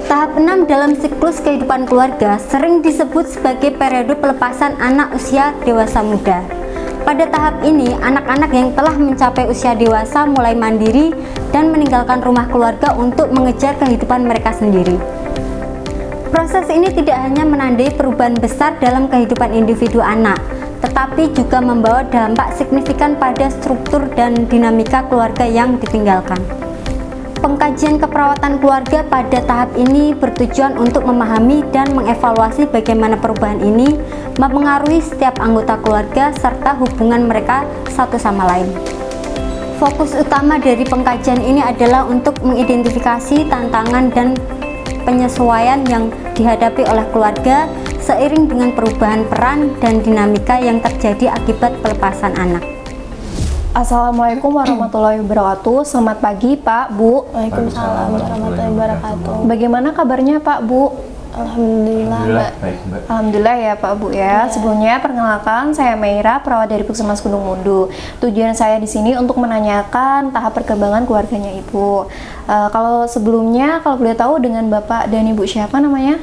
Tahap 6 dalam siklus kehidupan keluarga sering disebut sebagai periode pelepasan anak usia dewasa muda. Pada tahap ini, anak-anak yang telah mencapai usia dewasa mulai mandiri dan meninggalkan rumah keluarga untuk mengejar kehidupan mereka sendiri. Proses ini tidak hanya menandai perubahan besar dalam kehidupan individu anak, tetapi juga membawa dampak signifikan pada struktur dan dinamika keluarga yang ditinggalkan. Pengkajian keperawatan keluarga pada tahap ini bertujuan untuk memahami dan mengevaluasi bagaimana perubahan ini mempengaruhi setiap anggota keluarga serta hubungan mereka satu sama lain. Fokus utama dari pengkajian ini adalah untuk mengidentifikasi tantangan dan penyesuaian yang dihadapi oleh keluarga seiring dengan perubahan peran dan dinamika yang terjadi akibat pelepasan anak. Assalamualaikum warahmatullahi wabarakatuh. Selamat pagi Pak, Bu. Waalaikumsalam warahmatullahi wabarakatuh. Bagaimana kabarnya Pak, Bu? Alhamdulillah, Mbak. Baik, Mbak. Alhamdulillah ya Pak, Bu ya. Sebelumnya perkenalkan, saya Meira, perawat dari Puskesmas Gunung Mundu. Tujuan saya di sini untuk menanyakan tahap perkembangan keluarganya Ibu. Kalau sebelumnya, kalau boleh tahu dengan Bapak dan Ibu siapa namanya?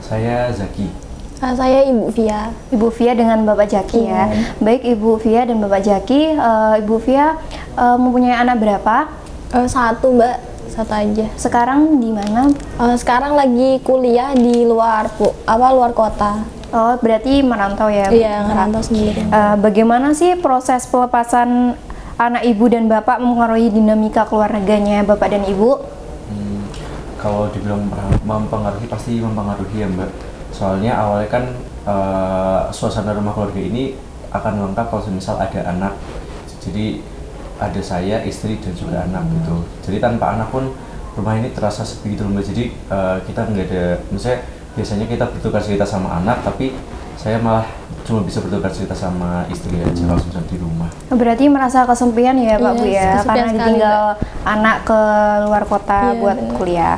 Saya Zaki. Saya Ibu Via. Ibu Via dengan Bapak Jaki ya. Baik Ibu Via dan Bapak Jaki, Ibu Via mempunyai anak berapa? Satu, Mbak. Satu aja. Sekarang di mana? Sekarang lagi kuliah di luar kota. Oh, berarti merantau ya? Iya, merantau sendiri. Bagaimana sih proses pelepasan anak Ibu dan Bapak mempengaruhi dinamika keluarganya Bapak dan Ibu? Kalau dibilang mempengaruhi, pasti mempengaruhi ya, Mbak. Soalnya awalnya kan suasana rumah keluarga ini akan lengkap kalau misal ada anak. Jadi ada saya, istri, dan juga anak gitu. Jadi tanpa anak pun rumah ini terasa sepi gitu, Mbak. Jadi kita nggak ada, misalnya biasanya kita bertukar cerita sama anak, tapi saya malah cuma bisa bertukar cerita sama istri aja langsung di rumah. Berarti merasa kesepian ya Pak, Bu ya, kesepian karena sekali, ditinggal anak ke luar kota buat kuliah.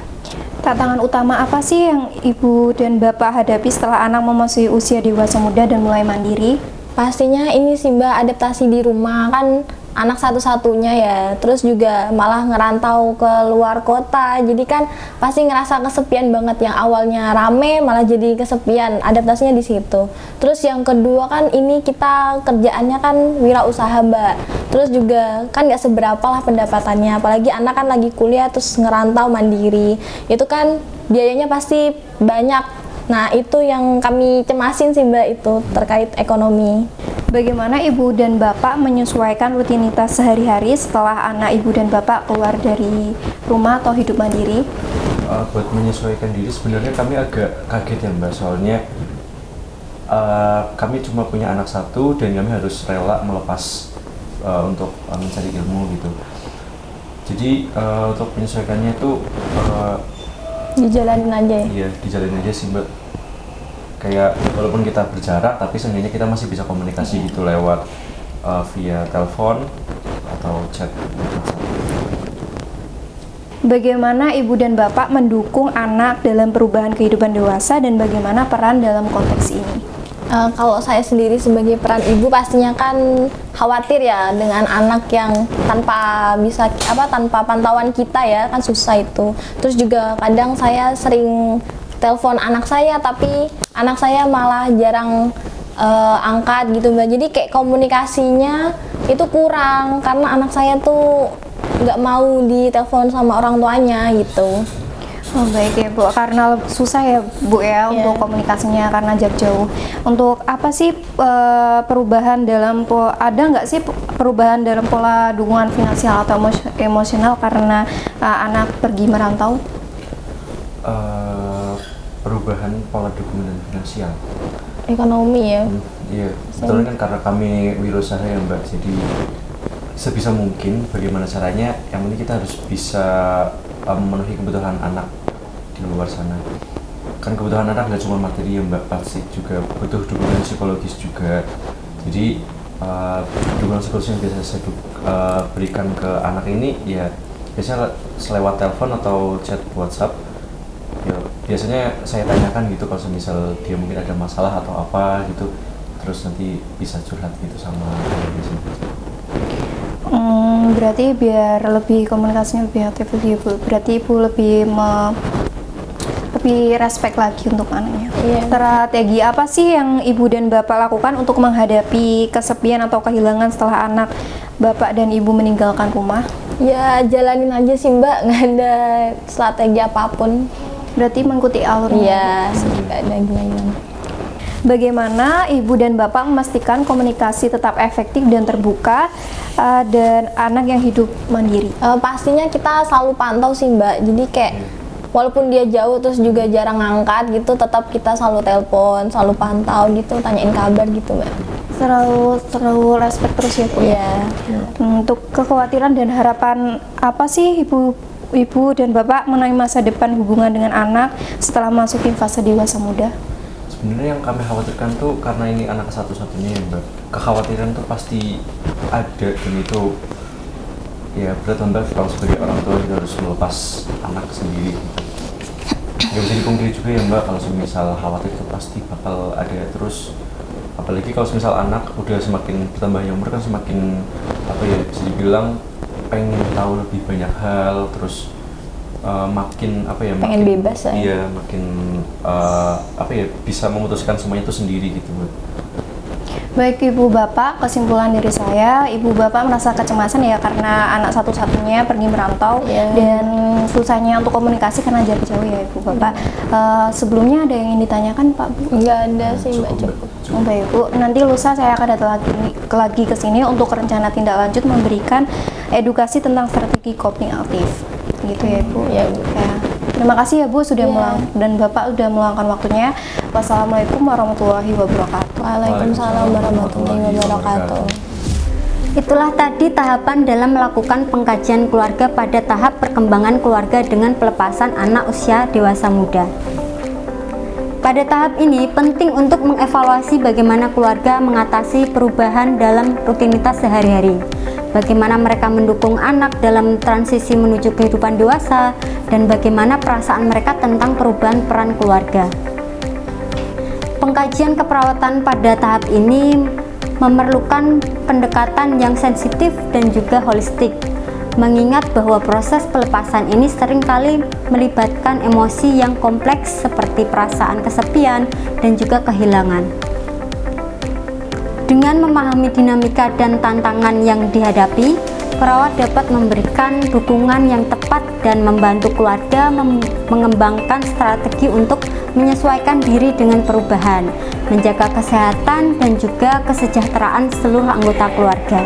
Tantangan utama apa sih yang Ibu dan Bapak hadapi setelah anak memasuki usia dewasa muda dan mulai mandiri? Pastinya ini sih, Mbak, adaptasi di rumah, kan anak satu-satunya ya, terus juga malah ngerantau ke luar kota, jadi kan pasti ngerasa kesepian banget. Yang awalnya rame malah jadi kesepian, adaptasinya di situ. Terus yang kedua kan ini kita kerjaannya kan wirausaha, Mbak, terus juga kan nggak seberapa lah pendapatannya, apalagi anak kan lagi kuliah terus ngerantau mandiri, itu kan biayanya pasti banyak. Nah, itu yang kami cemasin sih, Mbak, itu terkait ekonomi. Bagaimana Ibu dan Bapak menyesuaikan rutinitas sehari-hari setelah anak Ibu dan Bapak keluar dari rumah atau hidup mandiri? Buat menyesuaikan diri sebenarnya kami agak kaget ya, Mbak, soalnya kami cuma punya anak satu dan kami harus rela melepas untuk mencari ilmu gitu. Jadi untuk menyesuaikannya itu Dijalanin aja ya? iya, dijalanin aja sih, Mbak. Kayak walaupun kita berjarak, tapi seenggaknya kita masih bisa komunikasi gitu lewat via telepon atau chat. Bagaimana Ibu dan Bapak mendukung anak dalam perubahan kehidupan dewasa dan bagaimana peran dalam konteks ini? Kalau saya sendiri sebagai peran ibu pastinya kan khawatir ya dengan anak yang tanpa pantauan kita ya, kan susah itu. Terus juga kadang saya sering telepon anak saya tapi anak saya malah jarang angkat gitu, Mbak. Jadi kayak komunikasinya itu kurang karena anak saya tuh nggak mau ditelepon sama orang tuanya gitu. Oh, baik ya Bu, karena susah ya Bu ya untuk komunikasinya karena jarak jauh. Untuk apa sih perubahan dalam ada nggak sih perubahan dalam pola dukungan finansial atau emosional karena anak pergi merantau? Perubahan pola dukungan finansial. Ekonomi ya. Iya, betul kan karena kami wirausaha ya, Mbak. Jadi sebisa mungkin bagaimana caranya, yang penting kita harus bisa memenuhi kebutuhan anak di luar sana. Kan kebutuhan anak nggak cuma materi ya, Mbak, pasti juga butuh dukungan psikologis juga. Jadi dukungan psikologis yang biasa saya berikan ke anak ini ya biasanya selewat telepon atau chat WhatsApp. Ya biasanya saya tanyakan gitu kalau misal dia mungkin ada masalah atau apa gitu, terus nanti bisa curhat gitu sama dia. Berarti biar lebih komunikasinya lebih aktif gitu, Bu. Berarti Ibu lebih lebih respect lagi untuk anaknya. Iya. Strategi apa sih yang ibu dan bapak lakukan untuk menghadapi kesepian atau kehilangan setelah anak bapak dan ibu meninggalkan rumah? Ya jalanin aja sih Mbak, nggak ada strategi apapun. Berarti mengikuti alurnya. Iya, nggak ada gimana. Bagaimana ibu dan bapak memastikan komunikasi tetap efektif dan terbuka dan anak yang hidup mandiri? Pastinya kita selalu pantau sih Mbak, jadi kayak walaupun dia jauh terus juga jarang ngangkat gitu, tetap kita selalu telepon, selalu pantau gitu, tanyain kabar gitu Mbak. Selalu respect terus ya Bu. Iya. Untuk kekhawatiran dan harapan apa sih ibu dan bapak mengenai masa depan hubungan dengan anak setelah masukin fase dewasa muda? Sebenarnya yang kami khawatirkan tuh karena ini anak satu-satunya ya Mbak. Kekhawatiran tuh pasti ada, dan itu ya berat Mbak kalau sebagai orang tua kita harus melepas anak sendiri gitu. Gak bisa dipungkiri juga ya Mbak, kalau misal khawatir itu pasti bakal ada terus. Apalagi kalau misal anak udah semakin bertambahnya umur kan semakin apa ya, bisa dibilang pengen tahu lebih banyak hal, terus makin apa ya, Pengen makin bebas ya. iya, makin apa ya, bisa memutuskan semuanya itu sendiri gitu Mbak. Baik ibu bapak, kesimpulan dari saya, ibu bapak merasa kecemasan ya karena anak satu-satunya pergi merantau dan susahnya untuk komunikasi karena jarak jauh ya ibu bapak. Sebelumnya ada yang ingin ditanyakan Pak Bu? Nggak ada sih Mbak, Cukup, cukup. Oh, baik Bu, nanti lusa saya akan datang lagi ke sini untuk rencana tindak lanjut memberikan edukasi tentang strategi coping aktif. Gitu ya Bu. Ya, Bu. Ya. Terima kasih ya Bu sudah dan Bapak sudah meluangkan waktunya. Wassalamualaikum warahmatullahi wabarakatuh. Waalaikumsalam warahmatullahi wabarakatuh. Itulah tadi tahapan dalam melakukan pengkajian keluarga pada tahap perkembangan keluarga dengan pelepasan anak usia dewasa muda. Pada tahap ini penting untuk mengevaluasi bagaimana keluarga mengatasi perubahan dalam rutinitas sehari-hari, bagaimana mereka mendukung anak dalam transisi menuju kehidupan dewasa, dan bagaimana perasaan mereka tentang perubahan peran keluarga. Pengkajian keperawatan pada tahap ini memerlukan pendekatan yang sensitif dan juga holistik, mengingat bahwa proses pelepasan ini seringkali melibatkan emosi yang kompleks seperti perasaan kesepian dan juga kehilangan. Dengan memahami dinamika dan tantangan yang dihadapi, perawat dapat memberikan dukungan yang tepat dan membantu keluarga mengembangkan strategi untuk menyesuaikan diri dengan perubahan, menjaga kesehatan dan juga kesejahteraan seluruh anggota keluarga.